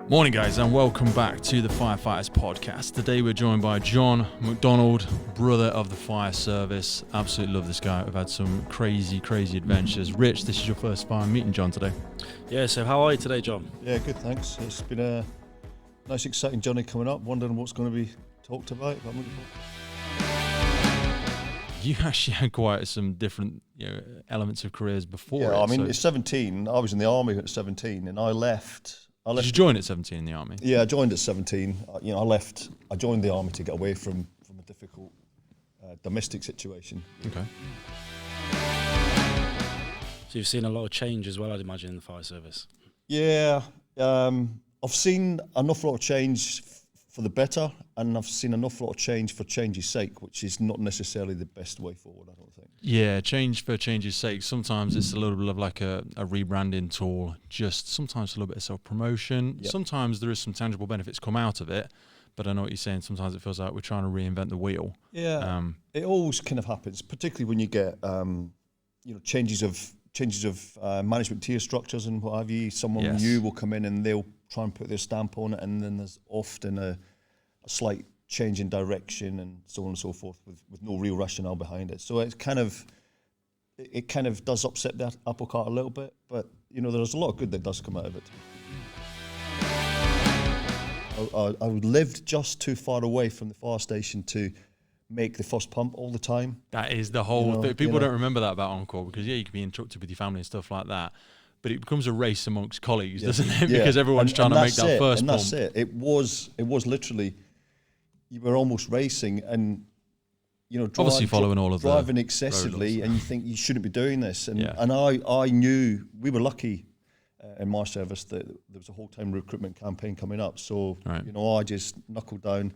Morning guys, and welcome back to the Firefighters podcast. Today we're joined by John MacDonald, brother of the fire service. Absolutely love this guy. We've had some crazy adventures. Rich, this is your first fire meeting John today. Yeah, so how are you today, John? Yeah, good, thanks. It's been a nice, exciting journey coming up. Wondering what's going to be talked about. But I'm looking forward. You actually had quite some different elements of careers before. Yeah, I mean, at 17, I was in the army at 17, and I left. Did you join at 17 in the army? Yeah, I joined at 17. I joined the army to get away from a difficult domestic situation. Okay. So you've seen a lot of change as well, I'd imagine, in the fire service. Yeah, I've seen an awful lot of change for the better, and I've seen an awful lot of change for change's sake, which is not necessarily the best way forward, I don't think. Yeah, change for change's sake. Sometimes it's a little bit of like a rebranding tool, just sometimes a little bit of self-promotion. Yep. Sometimes there is some tangible benefits come out of it, but I know what you're saying. Sometimes it feels like we're trying to reinvent the wheel. Yeah, it always kind of happens, particularly when you get changes of management tier structures and what have you. Someone new will come in and they'll try and put their stamp on it, and then there's often a slight change in direction and so on and so forth with no real rationale behind it. So it kind of does upset the apple cart a little bit, but there's a lot of good that does come out of it. I lived just too far away from the fire station to make the first pump all the time. That is the whole thing. People don't remember that about on-call, because you can be interrupted with your family and stuff like that, but it becomes a race amongst colleagues, doesn't it? Because everyone's trying to make that first pump. That's it. It was literally, you were almost racing, and obviously following all of driving excessively, and you think you shouldn't be doing this. And I knew we were lucky in my service that there was a whole time recruitment campaign coming up. So I just knuckled down,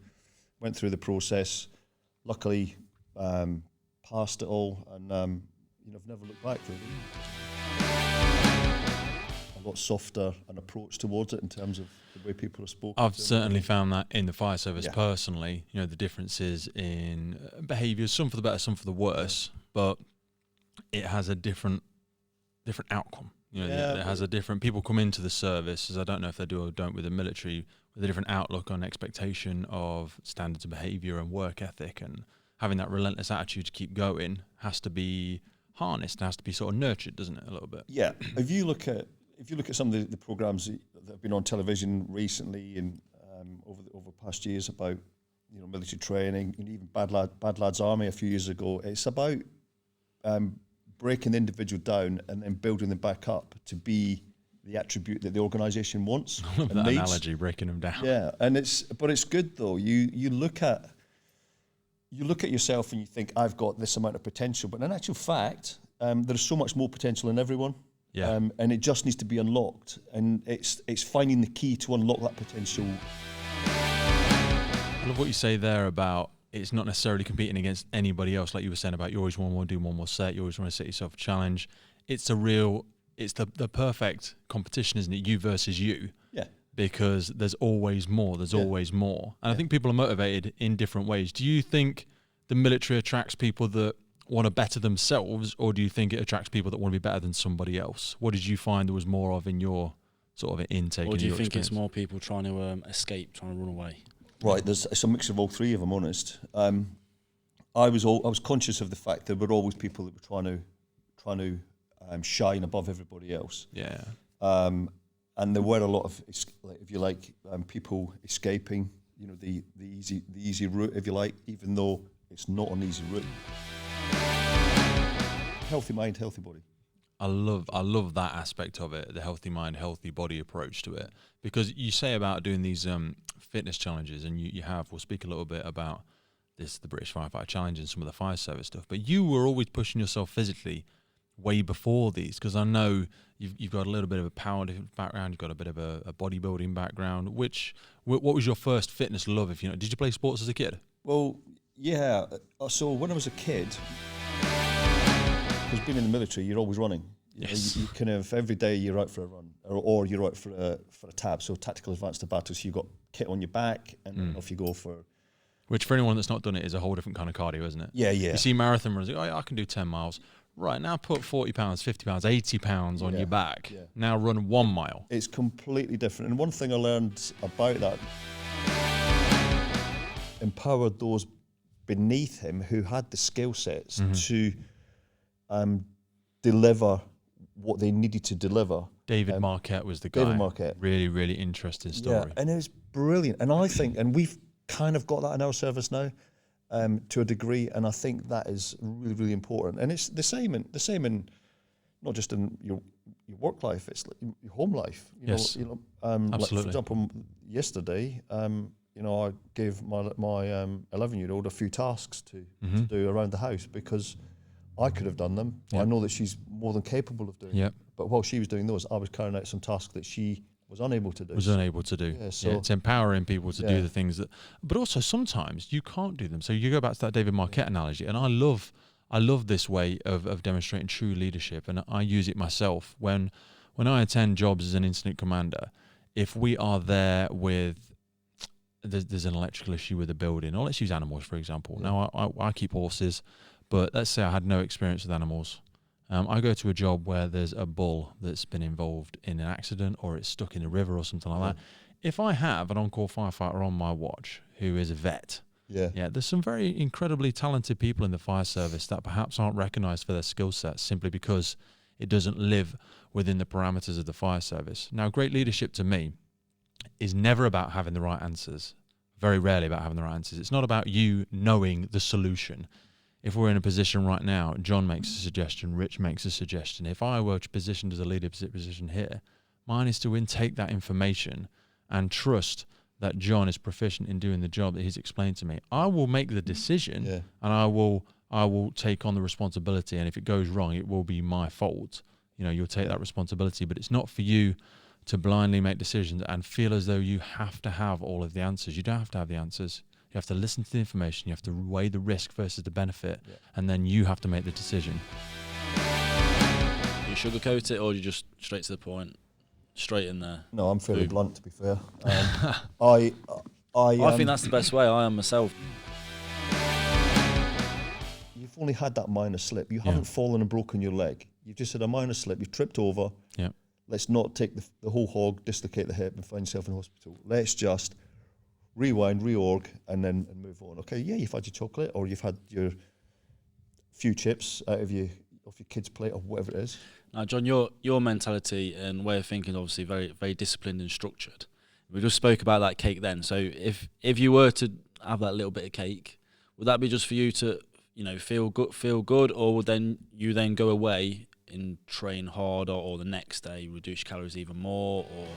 went through the process. Luckily, passed it all, and I've never looked back really. A lot softer an approach towards it in terms of the way people are spoken. I've certainly found that in the fire service personally. The differences in behaviours, some for the better, some for the worse, but it has a different outcome. It has a different. People come into the service, as I don't know if they do or don't with the military, with a different outlook on expectation of standards of behaviour and work ethic, and having that relentless attitude to keep going has to be harnessed, has to be sort of nurtured, doesn't it, a little bit? Yeah. If you look at some of the programmes that have been on television recently and over past years about military training, and even Bad Lads Army a few years ago, it's about breaking the individual down and then building them back up to be the attribute that the organisation wants. I love that analogy, breaking them down. Yeah, but it's good though. You look at yourself and you think, I've got this amount of potential, but in actual fact, there's so much more potential in everyone. Yeah. And it just needs to be unlocked, and it's finding the key to unlock that potential. I love what you say there about it's not necessarily competing against anybody else, like you were saying about you always want to do one more set, you always want to set yourself a challenge. It's the perfect competition, isn't it? You versus you. Yeah. Because there's always more. Always more. And I think people are motivated in different ways. Do you think the military attracts people that want to better themselves, or do you think it attracts people that want to be better than somebody else? What did you find there was more of in your sort of intake? Or do you think experience? it's more people trying to escape, trying to run away? Right, it's a mix of all three, if I'm honest. I was conscious of the fact that there were always people that were trying to shine above everybody else. Yeah. And there were a lot of, if you like, people escaping, the easy route, if you like, even though it's not an easy route. Healthy mind, healthy body. I love that aspect of it, the healthy mind, healthy body approach to it. Because you say about doing these fitness challenges, and we'll speak a little bit about the British Firefighter Challenge and some of the fire service stuff, but you were always pushing yourself physically way before these, because I know you've got a little bit of a powerlifting background, you've got a bit of a bodybuilding background. What was your first fitness love, if did you play sports as a kid? Well, yeah. So when I was a kid, because being in the military, you're always running. You kind of every day you're out for a run, or you're out for a tab. So tactical advanced to battle. So you've got kit on your back, and off you go for. Which for anyone that's not done it is a whole different kind of cardio, isn't it? Yeah. You see marathon runners, I can do 10 miles. right, now put 40 pounds, 50 pounds, 80 pounds on your back. Yeah. Now run 1 mile. It's completely different. And one thing I learned about that, empowered those beneath him who had the skill sets to deliver what they needed to deliver. David Marquette was the guy. David Marquette. Really, really interesting story. Yeah, and it was brilliant. And I think, and we've kind of got that in our service now, to a degree, and I think that is really, really important. And it's the same in not just in your work life, it's like your home life. Absolutely. Like for example, yesterday, I gave my 11-year-old a few tasks to do around the house because I could have done them. Yep. I know that she's more than capable of doing. Yep. But while she was doing those, I was carrying out some tasks that she was unable to do. Yeah, so it's empowering people to do the things that, but also sometimes you can't do them. So you go back to that David Marquette analogy, and I love this way of demonstrating true leadership, and I use it myself when I attend jobs as an incident commander. If we are there with there's an electrical issue with a building, or let's use animals for example. Yeah. Now I keep horses, but let's say I had no experience with animals. I go to a job where there's a bull that's been involved in an accident or it's stuck in a river or something like that. If I have an on-call firefighter on my watch who is a vet, there's some very incredibly talented people in the fire service that perhaps aren't recognised for their skill sets simply because it doesn't live within the parameters of the fire service. Now, great leadership to me is never about having the right answers, very rarely about having the right answers. It's not about you knowing the solution. If we're in a position right now, John makes a suggestion, Rich makes a suggestion. If I were positioned as a leadership position here, mine is to intake that information and trust that John is proficient in doing the job that he's explained to me. I will make the decision and I will take on the responsibility. And if it goes wrong, it will be my fault. You'll take that responsibility, but it's not for you to blindly make decisions and feel as though you have to have all of the answers. You don't have to have the answers. You have to listen to the information. You have to weigh the risk versus the benefit, and then you have to make the decision. You sugarcoat it, or you just straight to the point, straight in there? No, I'm fairly blunt, to be fair. I think that's the best way. I am myself. You've only had that minor slip. You haven't fallen and broken your leg. You've just had a minor slip. You've tripped over. Yeah. Let's not take the whole hog, dislocate the hip, and find yourself in hospital. Let's just rewind, reorg, and then move on. Okay, you've had your chocolate, or you've had your few chips out of your kid's plate, or whatever it is. Now, John, your mentality and way of thinking, obviously very, very disciplined and structured. We just spoke about that cake then. So if you were to have that little bit of cake, would that be just for you to feel good, or would you then go away and train harder, or the next day reduce calories even more, or?